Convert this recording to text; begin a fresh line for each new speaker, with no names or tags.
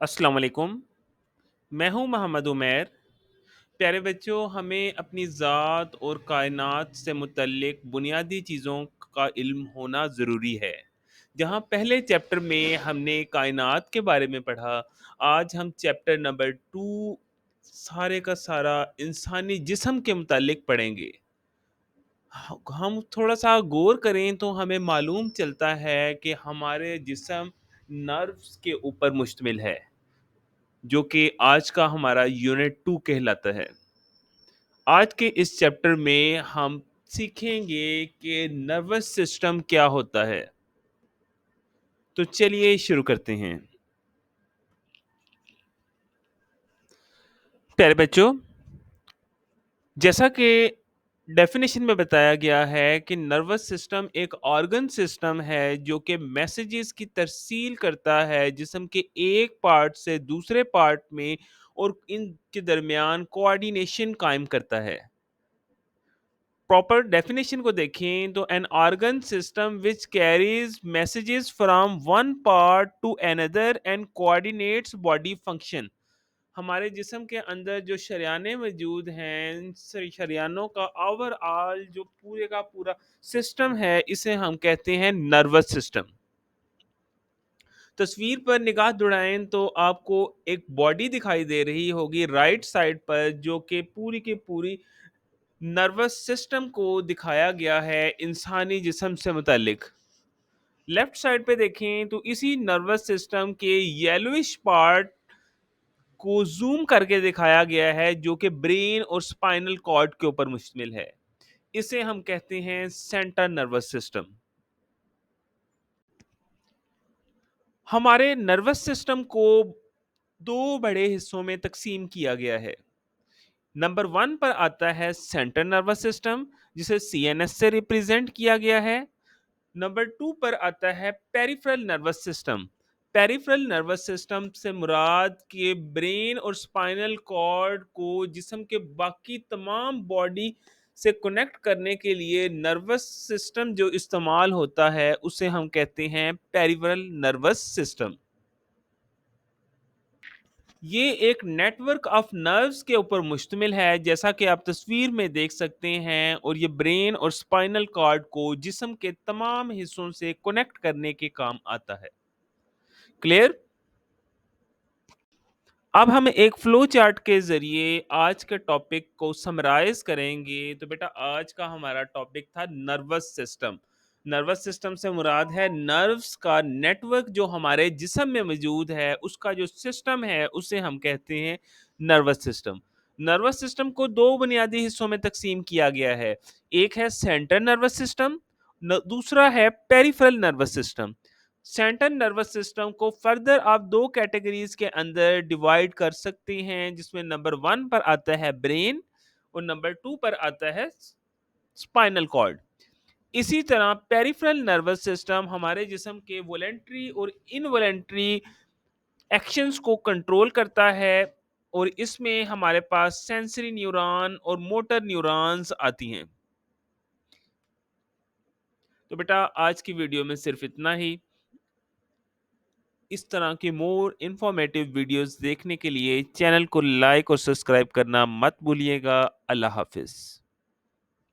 السلام علیکم، میں ہوں محمد عمیر۔ پیارے بچوں، ہمیں اپنی ذات اور کائنات سے متعلق بنیادی چیزوں کا علم ہونا ضروری ہے۔ جہاں پہلے چیپٹر میں ہم نے کائنات کے بارے میں پڑھا، آج ہم چیپٹر نمبر 2 سارے کا سارا انسانی جسم کے متعلق پڑھیں گے۔ ہم تھوڑا سا غور کریں تو ہمیں معلوم چلتا ہے کہ ہمارے جسم نروز کے اوپر مشتمل ہے، جو کہ آج کا ہمارا یونٹ 2 کہلاتا ہے۔ آج کے اس چیپٹر میں ہم سیکھیں گے کہ نروس سسٹم کیا ہوتا ہے۔ تو چلیے شروع کرتے ہیں۔ پیارے بچوں، جیسا کہ ڈیفینیشن میں بتایا گیا ہے کہ نروس سسٹم ایک آرگن سسٹم ہے جو کہ میسیجز کی ترسیل کرتا ہے جسم کے ایک پارٹ سے دوسرے پارٹ میں، اور ان کے درمیان کوآرڈینیشن قائم کرتا ہے۔ پراپر ڈیفینیشن کو دیکھیں تو an organ system which carries messages from one part to another and coordinates body function. ہمارے جسم کے اندر جو شریانیں موجود ہیں، ان شریانوں کا اوور آل جو پورے کا پورا سسٹم ہے، اسے ہم کہتے ہیں نروس سسٹم۔ تصویر پر نگاہ دوڑائیں تو آپ کو ایک باڈی دکھائی دے رہی ہوگی رائٹ سائڈ پر، جو کہ پوری کی پوری نروس سسٹم کو دکھایا گیا ہے انسانی جسم سے متعلق۔ لیفٹ سائڈ پہ دیکھیں تو اسی نروس سسٹم کے یلوش پارٹ کو زوم کر کے دکھایا گیا ہے، جو کہ برین اور سپائنل کارڈ کے اوپر مشتمل ہے۔ اسے ہم کہتے ہیں سینٹرل نروس سسٹم۔ ہمارے نروس سسٹم کو دو بڑے حصوں میں تقسیم کیا گیا ہے۔ نمبر 1 پر آتا ہے سینٹرل نروس سسٹم، جسے سی این ایس سے ریپریزنٹ کیا گیا ہے۔ نمبر 2 پر آتا ہے peripheral nervous system. Peripheral nervous system سے مراد کہ برین اور سپائنل کارڈ کو جسم کے باقی تمام باڈی سے کنیکٹ کرنے کے لیے نروس سسٹم جو استعمال ہوتا ہے، اسے ہم کہتے ہیں پیریفرل نروس سسٹم۔ یہ ایک نیٹ ورک آف نروز کے اوپر مشتمل ہے، جیسا کہ آپ تصویر میں دیکھ سکتے ہیں، اور یہ برین اور سپائنل کارڈ کو جسم کے تمام حصوں سے کنیکٹ کرنے کے کام آتا ہے۔ کلیئر؟ اب ہم ایک فلو چارٹ کے ذریعے آج کے ٹاپک کو سمرائز کریں گے۔ تو بیٹا آج کا ہمارا ٹاپک تھا نروس سسٹم۔ نروس سسٹم سے مراد ہے نروز کا نیٹ ورک جو ہمارے جسم میں موجود ہے، اس کا جو سسٹم ہے اسے ہم کہتے ہیں نروس سسٹم۔ نروس سسٹم کو دو بنیادی حصوں میں تقسیم کیا گیا ہے۔ ایک ہے سینٹرل نروس سسٹم، دوسرا ہے peripheral nervous system. Central nervous system کو فردر آپ دو کیٹیگریز کے اندر ڈیوائیڈ کر سکتے ہیں، جس میں نمبر 1 پر آتا ہے برین اور نمبر 2 پر آتا ہے سپائنل کارڈ۔ اسی طرح پیریفرل نروس سسٹم ہمارے جسم کے والنٹری اور انوالنٹری ایکشنز کو کنٹرول کرتا ہے، اور اس میں ہمارے پاس سینسری نیورون اور موٹر نیورونز آتی ہیں۔ تو بیٹا آج کی ویڈیو میں صرف اتنا ہی۔ اس طرح کی مور انفارمیٹیو ویڈیوز دیکھنے کے لیے چینل کو لائک اور سبسکرائب کرنا مت بھولیے گا۔ اللہ حافظ۔